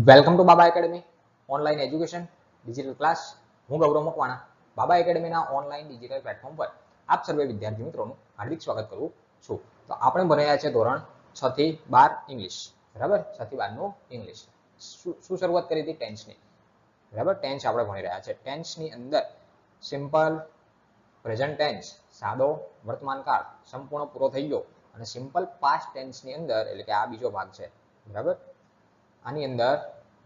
Welcome to Baba academy online education digital class. હું ગૌરવ મકવાણા બાબા એકેડમીના online digital platform પર આપ સર્વે વિદ્યાર્થી મિત્રોનું હાર્દિક સ્વાગત કરું છું. તો આપણે ભણી રહ્યા છે ધોરણ 6 થી 12 ઇંગ્લિશ. બરાબર, 6 થી 12 નું ઇંગ્લિશ. શું શરૂઆત કરી હતી? ટેન્સની. બરાબર, ટેન્સ આપણે ભણી રહ્યા છે. ટેન્સની અંદર સિમ્પલ, પ્રેઝન્ટ ટેન્સ, સાદો વર્તમાન કાળ સંપૂર્ણ પૂરો થઈ ગયો અને સિમ્પલ પાસ્ટ ટેન્સની અંદર એટલે કે આ બીજો ભાગ છે. બરાબર, આની અંદર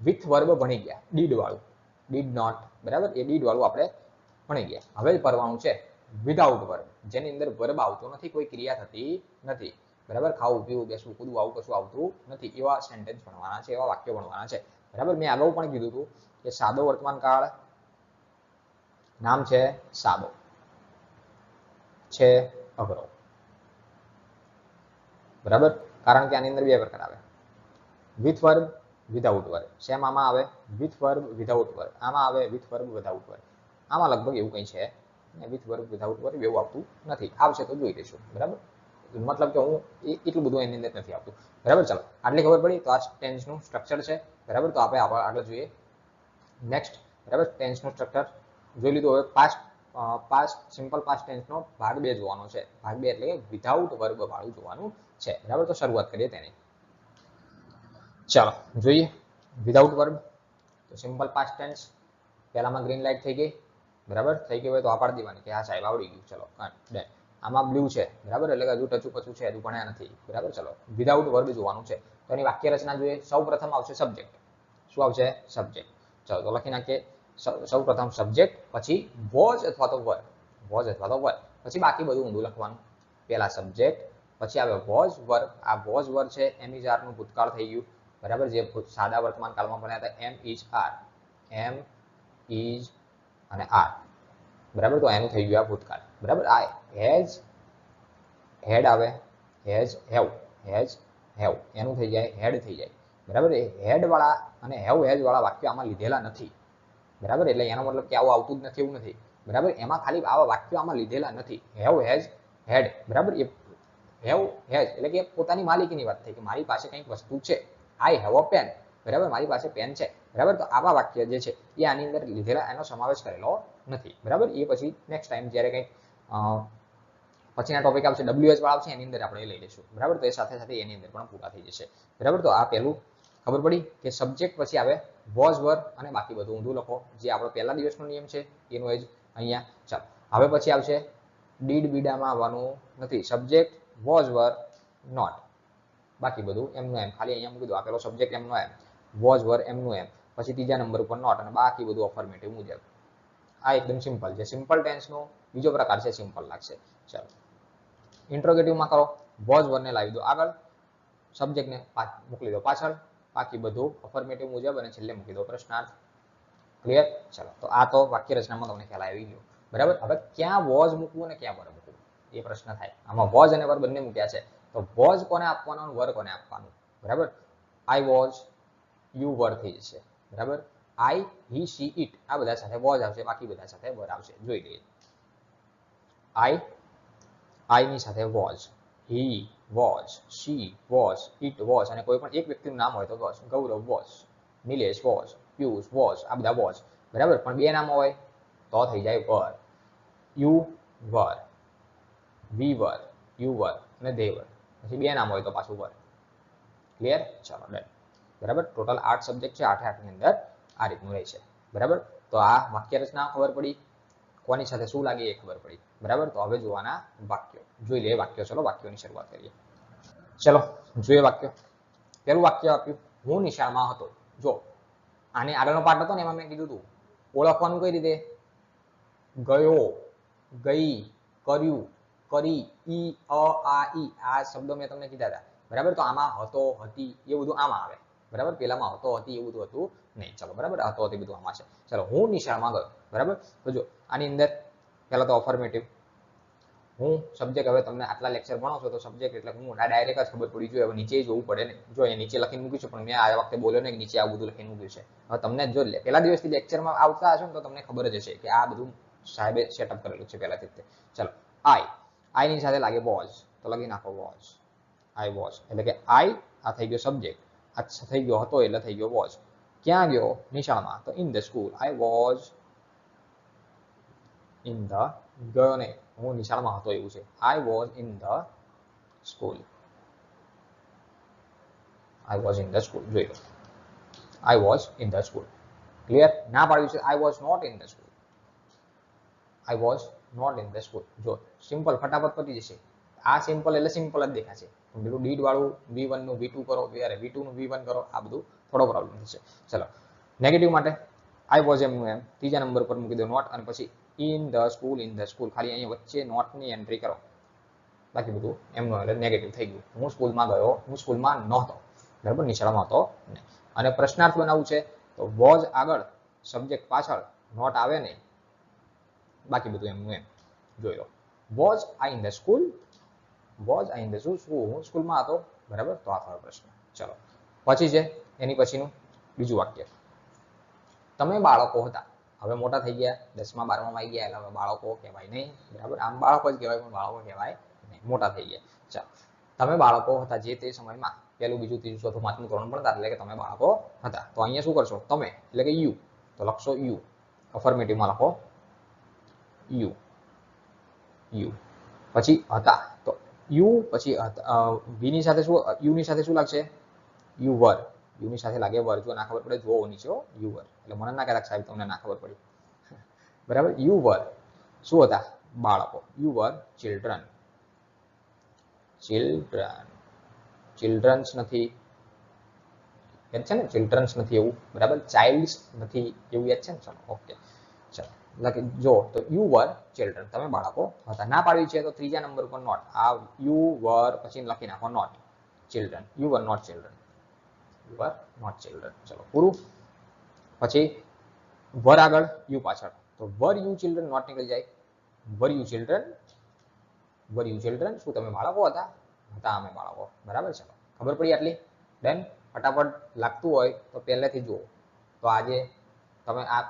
વિથ વર્બ ભણી ગયા, ડીડ વાળું, ડીડ નોટ. બરાબર, એ ડીડ વાળું આપણે ભણી ગયા. હવે ભણવાનું છે વિધાઉટ વર્બ, જેની અંદર વર્બ આવતો નથી, કોઈ ક્રિયા થતી નથી. બરાબર, ખાવું પીવું બેસવું કૂદવું આવું કશું આવતું નથી. એવા સેન્ટેન્સ ભણવાના છે, એવા વાક્યો ભણવાના છે. બરાબર, મેં અગાઉ પણ કીધું હતું કે સાદો વર્તમાન કાળ નામ છે સાદો, છે અઘરો. બરાબર, કારણ કે આની અંદર બે પ્રકાર આવે, with verb, without verb. Same આમાં આવે વિથ વર્બ વિધાઉટ વર્બ, આમાં આવે વિથ વર્બ વિધાઉટ વર્બ. આમાં લગભગ એવું કંઈ છે વિથ વર્બ વિધાઉટ વર્બ એવું આવતું નથી. આવશે તો જોઈ લઈશું. બરાબર, મતલબ કે હું એટલું બધું એની અંદર નથી આવતું. બરાબર, ચાલો આટલી ખબર પડી. તો આ ટેન્સનું સ્ટ્રક્ચર છે. બરાબર, તો આપણે આગળ જોઈએ નેક્સ્ટ. બરાબર, ટેન્સનું સ્ટ્રક્ચર જોઈ લીધું. હવે પાસ્ટ સિમ્પલ પાસ્ટ ટેન્સનો ભાગ 2 જોવાનો છે. ભાગ 2 એટલે વિધાઉટ વર્બ વાળું જોવાનું છે. બરાબર, તો શરૂઆત કરીએ તેની. ચાલો જોઈએ વિધાઉટ વર્બ. તો સિમ્પલ પાસ્ટ ટેન્સ પહેલામાં ગ્રીન લાઇટ થઈ ગઈ. બરાબર, થઈ ગઈ હોય તો આ પાડી દેવાની કે હા સાહેબ આવડી ગયું. ચલો ડન. આમાં બ્લુ છે. બરાબર, એટલે કે હજુ ટચું પચું છે, હજુ ભણ્યા નથી. બરાબર, ચલો વિધાઉટ વર્બ જોવાનું છે. તો એની વાક્ય રચના જોઈએ. સૌ પ્રથમ આવશે સબ્જેક્ટ. શું આવશે? સબ્જેક્ટ. ચલો તો લખી નાખીએ. સૌ પ્રથમ સબ્જેક્ટ, પછી વોઝ અથવા તો વર, વોઝ અથવા તો વર, પછી બાકી બધું ઊંધું લખવાનું. પહેલા સબ્જેક્ટ, પછી આવે વોઝ વર. આ વોઝ વર છે એમ ઇઝ આર નું ભૂતકાળ થઈ ગયું. બરાબર, જે સાદા વર્તમાન કાળમાં ભણ્યા હતા એમ ઇઝ આર, એમ ઇઝ અને આર. બરાબર, તો એનું થઈ ગયું આ ભૂતકાળ. બરાબર, આ હેઝ, હેડ આવે, હેઝ હેવ, હેઝ હેવ એનું થઈ જાય હેડ થઈ જાય. બરાબર, એ હેડ વાળા અને હેવ હેઝ વાળા વાક્યો આમાં લીધેલા નથી. બરાબર, એટલે એનો મતલબ કે આવું આવતું જ નથી એવું નથી. બરાબર, એમાં ખાલી આવા વાક્યો આમાં લીધેલા નથી. હેવ હેઝ હેડ. બરાબર, એ હેવ હેઝ એટલે કે પોતાની માલિકીની વાત થઈ કે મારી પાસે કંઈક વસ્તુ છે. I have a pen. બરાબર, મારી પાસે પેન છે. બરાબર, તો આવા વાક્ય જે છે એ આની અંદર લીધેલા, એનો સમાવેશ કરેલો નથી. બરાબર, એ પછી નેક્સ્ટ ટાઈમ જ્યારે કંઈક પછીના ટોપિક આવશે ડબલ્યુએચ વાળા આવશે એની અંદર આપણે લઈ લઈશું. બરાબર, તો એ સાથે સાથે એની અંદર પણ પૂરા થઈ જશે. બરાબર, તો આ પહેલું ખબર પડી કે સબ્જેક્ટ પછી આવે વોઝ વર અને બાકી બધું ઊંધું લખો, જે આપણો પહેલા દિવસનો નિયમ છે એનો જ અહીંયા. ચાલો હવે પછી આવશે ડીડ. બીડામાં આવવાનું નથી. સબ્જેક્ટ વોઝ વર નોટ, બાકી બધું એમનું એમ. ખાલી અહીંયા મૂકી દો. આપેલો સબ્જેક્ટ એમનો એમ, વોઝ વર એમનું એમ, પછી ત્રીજા નંબર ઉપર નોટ અને બાકી બધું અફર્મેટિવ મુજબ. આ એકદમ સિમ્પલ છે. સિમ્પલ ટેન્સનો બીજો પ્રકાર છે સિમ્પલ લાગશે. ચાલો ઇન્ટ્રોગેટિવમાં કરો. વોઝ વરને લાવી દો આગળ, સબ્જેક્ટને મોકલી દો પાછળ, બાકી બધું અફર્મેટિવ મુજબ અને છેલ્લે મૂકી દો પ્રશ્નાર્થ. ક્લિયર? ચાલો તો આ તો વાક્ય રચનામાં તમને ખ્યાલ આવી ગયો. બરાબર, હવે ક્યાં વોઝ મૂકવું અને ક્યાં વર મૂકવું એ પ્રશ્ન થાય. આમાં વોઝ અને વર બંને મૂક્યા છે. તો વોઝ કોને આપવાનો અને વર કોને આપવાનું? બરાબર, આઈ વોઝ, યુ વર થઈ જશે. બરાબર, આઈ, હી, શી, ઇટ આ બધા સાથે વોઝ આવશે, બાકી બધા સાથે વર આવશે. જોઈ લઈએ. આઈ ની સાથે was, he was, she was, it was અને કોઈ પણ એક વ્યક્તિનું નામ હોય તો was. Gaurav was, Nilesh was, Piyush was, આ બધા વોઝ. બરાબર, પણ બે નામ હોય તો થઈ જાય વર. You var, V var, you વર અને દે વર. પછી બે નામ હોય તો પાછું વર. ક્લિયર? ચાલો ડન. બરાબર, ટોટલ 8 સબ્જેક્ટ છે. 8 ની અંદર આ રીતનું રહેશે. બરાબર, તો આ વાક્ય રચના ખબર પડી, કોની સાથે શું લાગે એ ખબર પડી. બરાબર, તો હવે જોવાના વાક્યો. જોઈ લઈએ વાક્યો. ચલો વાક્યોની શરૂઆત કરીએ. ચલો જોઈએ વાક્યો. પહેલું વાક્ય આપ્યું, હું નિશાળમાં હતો. જો આને આગળનો પાઠ હતો ને એમાં મેં કીધું હતું ઓળખવાનું કઈ રીતે. ગયો, ગઈ, કર્યું, કરી, ઈ, આ, ઈ આ શબ્દો મેં તમને કીધા હતા. બરાબર, તો આમાં હતો, હતી એ બધું આમાં આવે. બરાબર, પેલામાં હતો, હતી એ બધું હતું નહીં. ચલો બરાબર, હતો, હતી બધું આમાં છે. ચલો હું નિશાળમાં ગયો. બરાબર, તો જો આની અંદર પહેલા તો અફર્મેટિવ. હું સબ્જેક્ટ, હવે તમને આટલા લેક્ચર ભણો છો તો સબ્જેક્ટ એટલે હું ડાયરેક્ટ જ ખબર પડી જોઈએ. હવે નીચે જોવું પડે ને. જો અહીંયા નીચે લખીને મૂક્યું છે, પણ મેં આ વખતે બોલ્યો ને નીચે આ બધું લખીને મૂક્યું છે. હવે તમને જો પહેલા દિવસથી લેક્ચરમાં આવતા હશો ને તો તમને ખબર જ હશે કે આ બધું સાહેબે સેટઅપ કરેલું છે પહેલાથી જ. ચલો આઈ ની સાથે લાગે વોઝ, તો લખી નાખો વોઝ. આઈ વોઝ એટલે કે આઈ આ થઈ ગયો સબ્જેક્ટ, આ થઈ ગયો હતો એટલે થઈ ગયો વોઝ. ક્યાં ગયો નિશાળમાં તો in the school I was in the ગયો નહીં હું નિશાળમાં હતો એવું છે I was in the school I was in the school જોઈ લો I was in the school clear ના પાડ્યું છે I was not in the school I was not in the school જો સિમ્પલ ફટાફટ પતી જશે આ સિમ્પલ એટલે સિમ્પલ જ દેખાશે પેલું ડીડ વાળું V1 નું V2 કરો અરે V2 નું V1 કરો આ બધું થોડો પ્રોબ્લેમ થશે ચલો નેગેટિવ માટે આઈ વોઝ એમનું એમ ત્રીજા નંબર પર મૂકી દો નોટ અને પછી ઇન ધ સ્કૂલ ખાલી અહીંયા વચ્ચે નોટની એન્ટ્રી કરો બાકી બધું એમનું એટલે નેગેટિવ થઈ ગયું હું સ્કૂલમાં ગયો હું સ્કૂલમાં નહોતો બરાબર નિશાળમાં હતો નહીં અને પ્રશ્નાર્થ બનાવવું છે તો વોઝ આગળ સબ્જેક્ટ પાછળ નોટ આવે નહીં બાકી બધું એમનું એમ જોઈ લો was I in the school was I in the school હું સ્કૂલમાં હતો બરાબર તો આ થયો પ્રશ્ન ચલો પછી છે એની પછીનું બીજું વાક્ય તમે બાળકો હતા હવે મોટા થઈ ગયા 10મા 12માં આવી ગયા એટલે હવે બાળકો કહેવાય નહીં બરાબર આમ બાળકો જ કહેવાય પણ બાળકો કહેવાય નહીં મોટા થઈ ગયા ચાલો તમે બાળકો હતા જે તે સમયમાં પહેલું બીજું ત્રીજું ચોથું પાંચમું ધોરણ ભણતા એટલે કે તમે બાળકો હતા તો અહીંયા શું કરશો તમે એટલે કે યુ તો લખશો યુ અફર્મેટિવમાં લખો યુ યુ પછી હતા તો યુ પછી વી ની સાથે શું યુ ની સાથે શું લાગશે યુ વર યુ ની સાથે લાગે વર જો ના ખબર પડે જોવો નીચે યુ વર એટલે મને ના કહેતા સાહેબ તમને ના ખબર પડી બરાબર યુ વર શું હતા બાળકો you were children children childrens નથી યાદ છે ને ચિલ્ડ્રન્સ નથી એવું બરાબર ચાઇલ્ડ્સ નથી એવું યાદ છે ને ચલો ઓકે ચલો લખી જો તો યુ વર ચિલ્ડ્રન તમે બાળકો હતા ના પાડવી છે તો ત્રીજા નંબર પર નોટ આ યુ વર પછી લખી નાખો not children you were not children you were not children ચલો પૂરું પછી વર આગળ યુ પાછળ તો વર યુ ચિલ્ડ્રન નોટ નીકળી જાય વર યુ ચિલ્ડ્રન શું તમે બાળકો હતા હતા અમે બાળકો બરાબર ચલો ખબર પડી આટલી ડન ફટાફટ લાગતું હોય તો પહેલેથી જુઓ તો આજે તમે આ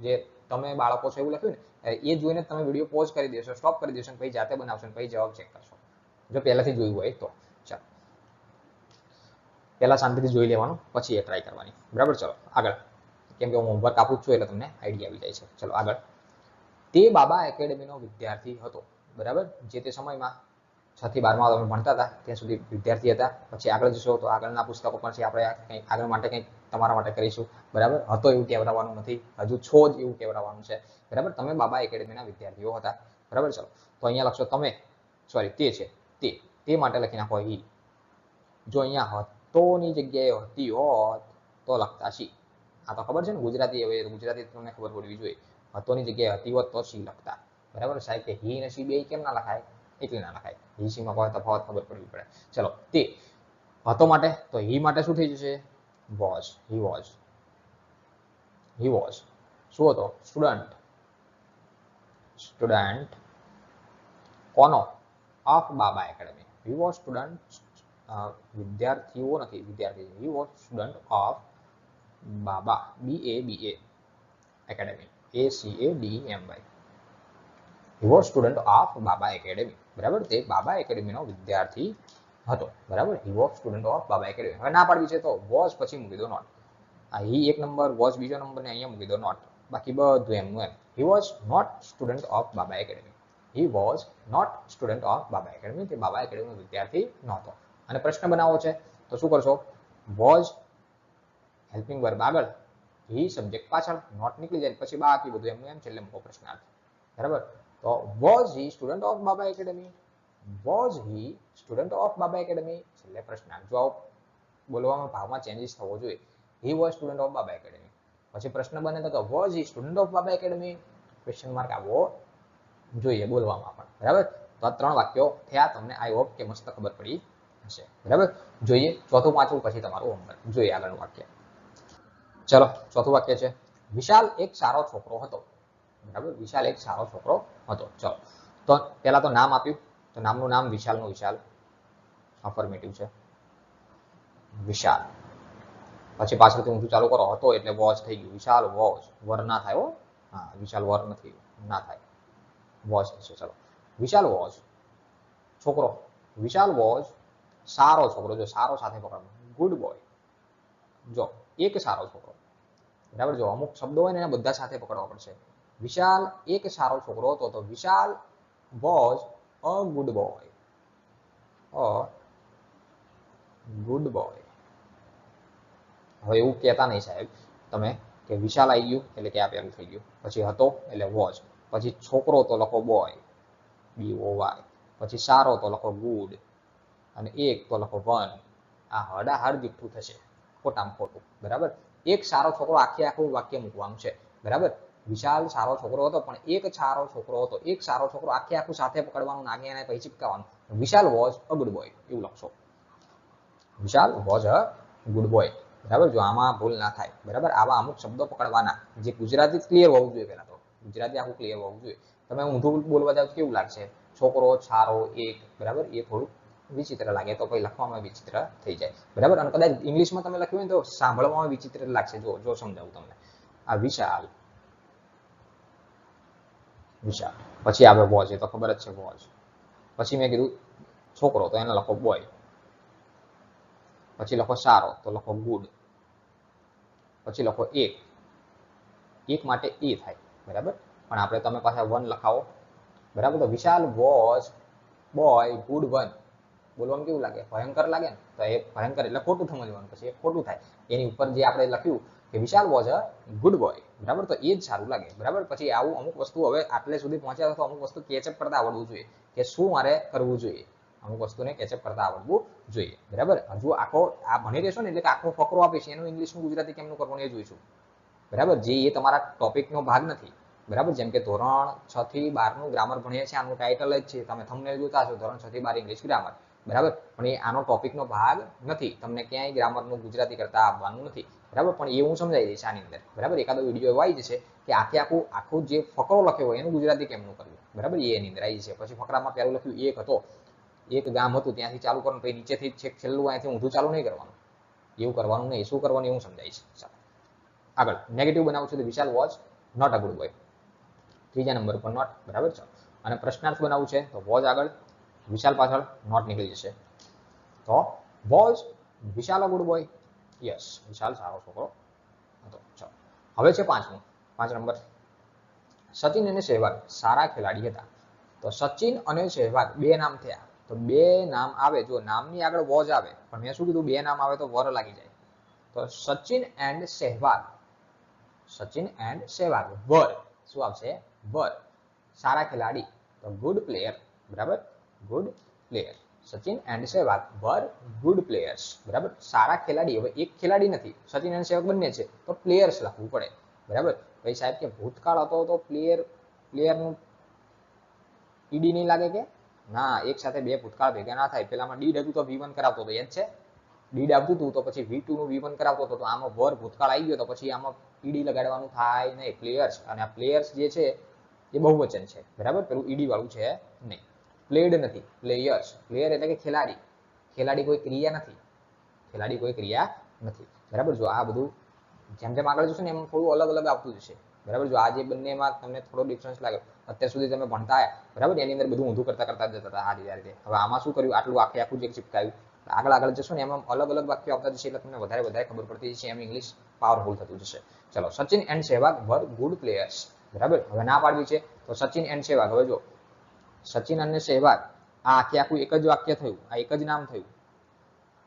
જે તમે બાળકો છો એવું લખ્યું ને એ જોઈને તમે વિડીયો પોઝ કરી દેશો સ્ટોપ કરી દેશો પછી જાતે બનાવશો પછી જવાબ ચેક કરશો જો પહેલાથી જોયું હોય તો ચાલો પહેલા શાંતિથી જોઈ લેવાનું પછી એ ટ્રાય કરવાની બરાબર ચલો આગળ કેમ કે હું હોમવર્ક આપું છું એટલે તમને આઈડિયા આવી જાય છે ચલો આગળ તે બાબા એકેડેમીનો વિદ્યાર્થી હતો બરાબર જે તે સમયમાં 6 થી 12માં તમે ભણતા હતા ત્યાં સુધી વિદ્યાર્થી હતા પછી આગળ જશો તો આગળના પુસ્તકો પણ છે આપણે કંઈક આગળ માટે કંઈક તમારા માટે કરીશું બરાબર હતો એવું કહેવડાવવાનું નથી હજુ છો જ એવું કહેવડાવવાનું છે બરાબર તમે બાબા એકેડેમીના વિદ્યાર્થીઓ હતા બરાબર ચલો તો અહીંયા લખશો તમે સોરી તે છે તે માટે લખી નાખો હી જો અહીંયા હતોની જગ્યાએ હતી હોત તો લખતા શી આ તો ખબર છે ને ગુજરાતી હવે ગુજરાતી તમને ખબર પડવી જોઈએ હતોની જગ્યાએ હતી હોત તો શી લખતા બરાબર સાહેબ કે હી ને શી બે કેમ ના લખાય એટલે ના લખાય હી શી માં કોઈ તફાવત ખબર પડવી પડે ચલો તે હતો માટે તો હી માટે શું થઈ જશે વોઝ હી વોઝ શું હતો સ્ટુડન્ટ કોનો of Baba Academy he was student વિદ્યાર્થીઓ નથી વિદ્યાર્થી he was student of Baba BABA academy ACADEMY he was student of Baba academy બરાબર તે બાબા એકેડેમીનો વિદ્યાર્થી હતો બરાબર he was student of Baba academy હવે ના પાડવી છે તો વોઝ પછી મૂકી દો નોટ આ હી એક નંબર વોઝ બીજો નંબર ને અહીંયા મૂકી દો નોટ બાકી બધું એમનું એમ he was not student of Baba Academy he was not student of Baba Academy તે બાબા એકેડેમીનો વિદ્યાર્થી નહોતો અને પ્રશ્ન બનાવવો છે તો શું કરશો વોઝ હેલ્પિંગ વર્બ આગળ હી સબ્જેક્ટ પાછળ નોટ નીકળી જાય પછી બાકી બધું એમનું એમ છેલ્લે મૂકો પ્રશ્નાર્થ બરાબર તો was he student of Baba academy was he student of Baba academy છેલ્લે પ્રશ્નાર્થ જો બોલવામાં ભાવમાં ચેન્જીસ થવો જોઈએ he was student of Baba academy પછી પ્રશ્ન બને તો was he student of Baba academy question mark આવવો જોઈએ બોલવામાં પણ બરાબર તો આ 3 વાક્યો થયા તમને આઈ હોપ કે મસ્ત ખબર પડી હશે બરાબર જોઈએ ચોથું પાંચમું પછી તમારું હોમવર્ક જોઈએ આગળનું વાક્ય ચલો ચોથું વાક્ય છે વિશાલ એક સારો છોકરો હતો બરાબર વિશાલ એક સારો છોકરો હતો ચલો તો પહેલા તો નામ આપ્યું તો નામનું નામ વિશાલનું વિશાલ અફર્મેટિવ છે વિશાલ પછી પાછળથી ઊંધું ચાલુ કરો હતો એટલે વોઝ થઈ ગયું વિશાલ વોઝ વર ના થાય હો હા વિશાલ વર નથી ના થાય વોઝ થશે ચલો વિશાલ વોઝ છોકરો વિશાલ વોઝ સારો છોકરો જો સારો સાથે પકડો ગુડ બોય જો એક સારો છોકરો બરાબર. જો અમુક શબ્દો હોય ને એના બધા સાથે પકડવા પડશે. વિશાલ એક સારો છોકરો હતો. તો Vishal was a good boy. A good boy. હવે એવું કહેતા નહીં સાહેબ તમે કે વિશાલ આવી ગયું એટલે કે આ પેલું થઈ ગયું, પછી હતો એટલે વોઝ, પછી છોકરો તો લખો બોય, BOY, પછી સારો તો લખો ગુડ, અને એક તો લખો વન. આ હડાહડ જુઠ્ઠું થશે, ખોટામાં ખોટું. બરાબર. એક સારો છોકરો આખું વાક્ય મૂકવાનું છે. બરાબર. વિશાલ સારો છોકરો હતો, પણ એક સારો છોકરો હતો. એક સારો છોકરો આખું સાથે પકડવાનું, નાગે એને પછી ચિપકાવવાનું. વિશાલ વોઝ અ ગુડ બોય એવું લખશો. વિશાલ વોઝ અ ગુડ બોય. બરાબર. જો આમાં ભૂલ ના થાય. બરાબર. આવા અમુક શબ્દો પકડવાના જે ગુજરાતી ક્લિયર હોવું જોઈએ. પહેલા તો ગુજરાતી આખું ક્લિયર હોવું જોઈએ. તમે ઊંધું બોલવા જાવ કેવું લાગશે? છોકરો, સારો, એક. બરાબર. એ થોડું વિચિત્ર લાગે, તો પછી લખવામાં વિચિત્ર થઈ જાય. બરાબર. અને કદાચ ઇંગ્લિશમાં તમે લખ્યું હોય તો સાંભળવામાં વિચિત્ર લાગશે. જો સમજાવું તમને. આ વિશાલ, વિશાલ, પછી આવે વોઝ. એ તો ખબર જ છે વોઝ. પછી મેં કીધું છોકરો, તો એને લખો બોય. પછી લખો સારો, તો લખો ગુડ. પછી લખો એક માટે એ થાય. બરાબર. પણ આપણે તમે પાછા વન લખાવો. બરાબર. તો Vishal was boy good one. બોલવામાં કેવું લાગે? ભયંકર લાગે ને? તો એ ભયંકર એટલે ખોટું સમજવાનું, પછી એ ખોટું થાય. એની ઉપર જે આપણે લખ્યું કે વિશાલ વોઝ અ ગુડ બોય. બરાબર. તો એ જ સારું લાગે. બરાબર. પછી આવું અમુક વસ્તુ હવે આટલે સુધી પહોંચ્યા તો અમુક વસ્તુ કેચઅપ કરતા આવડવું જોઈએ કે શું મારે કરવું જોઈએ. અમુક વસ્તુને કેચઅપ કરતા આવડવું જોઈએ. બરાબર. હજુ આખો આ ભણી રહેશો ને એટલે કે આખો ફકરો આપીશ, એનું ઇંગ્લિશનું ગુજરાતી કેમનું કરવાનું એ જોઈશું. બરાબર. જે એ તમારા ટોપિકનો ભાગ નથી. બરાબર. જેમ કે ધોરણ 6 થી 12 ગ્રામર ભણીએ છીએ, આનું ટાઇટલ જ છે, તમે થંબનેલ જોતા હશો, ધોરણ 6 થી 12 ઇંગ્લિશ ગ્રામર. બરાબર. પણ એ આનો ટોપિકનો ભાગ નથી. તમને ક્યાંય ગ્રામરનું ગુજરાતી કરતા આવવાનું નથી. બરાબર. પણ એ હું સમજાવી દઈશ આની અંદર. બરાબર. એકાદો વિડીયો એવો આવી જશે કે આખું જે ફકરો લખ્યો હોય એનું ગુજરાતી કેમનું કરવું. બરાબર. એની અંદર આવી જશે. પછી ફકરામાં પહેલું લખ્યું એક હતો, એક ગામ હતું, ત્યાંથી ચાલુ કરવાનું, પછી નીચેથી છેક છેલ્લું અહીંથી ઊંધું ચાલુ નહીં કરવાનું. એવું કરવાનું નહીં. શું કરવાનું એવું સમજાવીશ. ચાલો આગળ નેગેટિવ બનાવું છું. તો Vishal was not a good boy. ત્રીજા નંબર ઉપર નોટ. બરાબર. ચાલો. અને પ્રશ્નાર્થ બનાવવું છે તો વોઝ આગળ, વિશાલ પાછળ નોટ નીકળી જશે. તો was Vishal a good boy? Yes, Vishal સારો છોકરો હતો. ચાલો હવે છે પાંચ નંબર. સચિન અને સહેવાગ સારા ખેલાડી હતા. તો સચિન અને સહેવાગ બે નામ થયા. તો બે નામ આવે, જો નામની આગળ વોઝ આવે, પણ મેં શું કીધું, બે નામ આવે તો વર લાગી જાય. તો Sachin and Sehwag, Sachin and Sehwag were શું આવશે? વર સારા ખેલાડી. તો ગુડ પ્લેયર. બરાબર. Good player. Sachin and Sehwag were good players. બરાબર. સારા ખેલાડી. હવે એક ખેલાડી નથી, સચિન એન્ડ સહેવાગ બંને છે, તો પ્લેયર્સ લખવું પડે. બરાબર. ભાઈ સાહેબ કે ભૂતકાળ હતો તો પ્લેયરનું ઈડી નહીં લાગે કે? ના, એક સાથે બે ભૂતકાળ ભેગા ના થાય. પેલામાં ડીડ હતું તો V1 કરાવતો હતો, યાદ છે? ડીડ આવતું હતું તો પછી V2 નું V1 કરાવતો હતો. તો આમાં વર ભૂતકાળ આવી ગયો તો પછી આમાં ઈડી લગાડવાનું થાય નહીં. પ્લેયર્સ, અને આ પ્લેયર્સ જે છે એ બહુવચન છે. બરાબર. પેલું ઈડી વાળું છે નહીં. પ્લેડ નથી, પ્લેયર્સ. પ્લેયર એટલે કે ખેલાડી. ખેલાડી કોઈ ક્રિયા નથી. ખેલાડી કોઈ ક્રિયા નથી. બરાબર. જો આ બધું જેમ જેમ આગળ જશે ને એમ થોડું અલગ અલગ આવતું જશે. બરાબર. જો આ જે બંનેમાં તમને થોડો ડિફરન્સ લાગે, અત્યાર સુધી તમે ભણતા આવ્યા, બરાબર, એની અંદર બધું ઊંધું કરતા જતા હતા આ રીતે. હવે આમાં શું કર્યું, આટલું આખું જે ચિપકાયું. આગળ જશો ને એમાં અલગ અલગ વાક્યો આવતા જશે એટલે તમને વધારે ખબર પડતી જશે, એમ ઇંગ્લિશ પાવરફુલ થતું જશે. ચલો, Sachin and Sehwag were good players. બરાબર. હવે ના પાડવી છે તો સચિન એન્ડ સહેવાગ. હવે જો સચિન અને સહેવાગ આ આખું એક જ વાક્ય થયું, આ એક જ નામ થયું,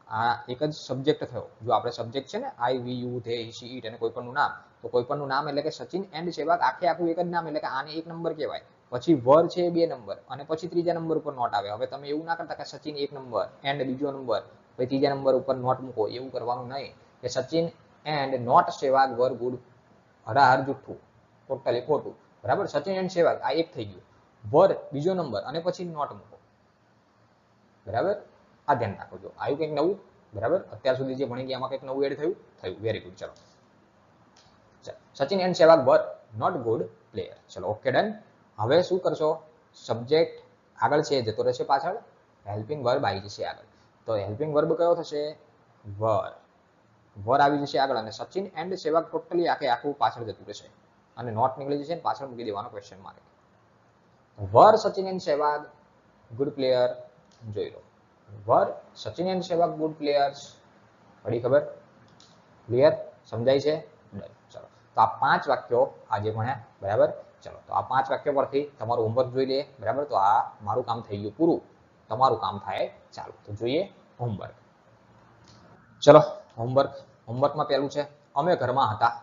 આ એક જ સબ્જેક્ટ થયો. જો આપણે સબ્જેક્ટ છે ને I, we, you, they, he, she, it, અને કોઈ પણનું નામ, તો કોઈ પણનું નામ એટલે કે સચિન એન્ડ સહેવાગ આખું એક જ નામ, એટલે કે આને એક નંબર કહેવાય. પછી વર છે બે નંબર, અને પછી ત્રીજા નંબર ઉપર નોટ આવે. હવે તમે એવું ના કરતા કે સચિન એક નંબર એન્ડ બીજો નંબર, પછી ત્રીજા નંબર ઉપર નોટ મૂકો, એવું કરવાનું નહીં. કે Sachin and not Sehwag were good, હરાહર જુઠ્ઠું, ટોટલી ખોટું. બરાબર. સચિન એન્ડ સહેવાગ આ એક થઈ ગયું, વર બીજો નંબર, અને પછી નોટ મૂકો. બરાબર. આ ધ્યાન રાખો. જો આવ્યું કંઈક નવું. બરાબર. અત્યાર સુધી જે ભણી ગયા એમાં કંઈક નવું એડ થયું. Very good. ચલો, Sachin and Sehwag were not good player. ચલો, ઓકે, ડન. હવે શું કરશો, સબ્જેક્ટ આગળ છે જતો રહેશે પાછળ, હેલ્પિંગ વર્બ આવી જશે આગળ. તો હેલ્પિંગ વર્બ કયો થશે? વર આવી જશે આગળ, અને સચિન એન્ડ સહેવાગ ટોટલી આખું પાછળ જતું રહેશે, અને નોટ નીકળી જશે, પાછળ મૂકી દેવાનો question mark. Were Sachin and Sehwag good player. જોઈ લો, were Sachin and Sehwag good players. પડી ખબર? ક્લિયર? સમજાય છે? ડન. ચલો, તો આ 5 વાક્યો આજે ભણ્યા, બરાબર. ચલો તો આ 5 વાક્યો પરથી તમારું હોમવર્ક જોઈ લઈએ, બરાબર. તો આ મારું કામ થઈ ગયું પૂરું, તમારું કામ થાય ચાલુ. તો જોઈએ હોમવર્ક. ચલો હોમવર્કમાં પહેલું છે, અમે ઘરમાં હતા.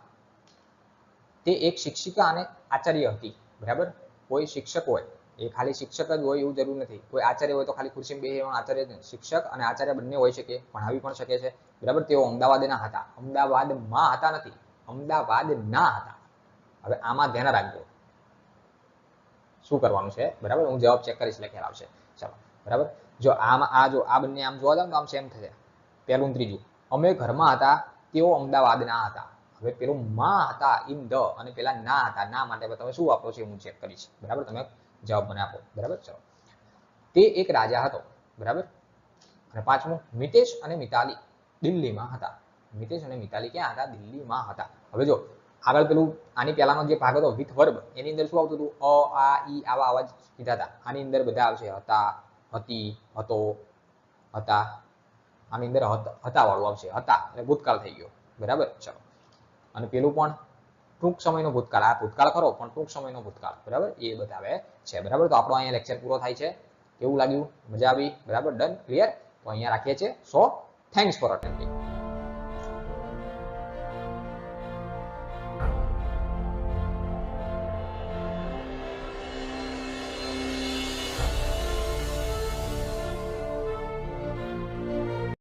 તે એક શિક્ષિકા અને આચાર્ય હતી, બરાબર. કોઈ શિક્ષક હોય, એ ખાલી શિક્ષક જ હોય એવું જરૂર નથી. કોઈ આચાર્ય હોય તો ખાલી ખુરશીમાં બેસી આચાર્ય, શિક્ષક અને આચાર્ય બંને હોઈ શકે, ભણાવી પણ શકે છે, બરાબર. તેઓ અમદાવાદના હતા, અમદાવાદમાં હતા નથી, અમદાવાદના હતા. હવે આમાં ધ્યાન રાખજો શું કરવાનું છે, બરાબર. હું જવાબ ચેક કરીશ એટલે ખ્યાલ આવશે. ચાલો, બરાબર. જો આમાં આ બંને આમ જોવા જાવ તો આમ સેમ થશે. પહેલું ત્રીજું, અમે ઘરમાં હતા, તેઓ અમદાવાદના હતા. હવે પેલું માં હતા ઇન ધ અને પેલા ના હતા, ના માટે તમે શું વાપરો છો હું ચેક કરીશ, બરાબર. તમે જવાબ મને આપો, બરાબર. ચલો, તે એક રાજા હતો, બરાબર. અને પાંચમું, મિતેશ અને મિતાલી દિલ્હીમાં હતા. મિતેશ અને મિતાલી ક્યાં હતા? દિલ્હીમાં હતા. હવે જો આગળ પેલું આની પહેલાનો જે ભાગ હતો વિથ વર્બ, એની અંદર શું આવતું હતું? અ, આ, ઈ આવા અવાજ કીધા હતા. આની અંદર બધા આવશે હતા, હતી, હતો, હતા. આની અંદર હતા વાળું આવશે, હતા એટલે ભૂતકાળ થઈ ગયો, બરાબર. ચલો, અને પેલું પણ ટૂંક સમયનો ભૂતકાળ, આ ભૂતકાળ ખરો પણ ટૂંક સમયનો ભૂતકાળ, બરાબર, એ બતાવે છે, બરાબર. તો આપણો અહીંયા લેક્ચર પૂરો થાય છે. કેવું લાગ્યું? મજા આવી? બરાબર, ડન, ક્લિયર. તો અહીંયા રાખીએ છીએ. સો થેન્ક્સ ફોર અટેન્ડિંગ.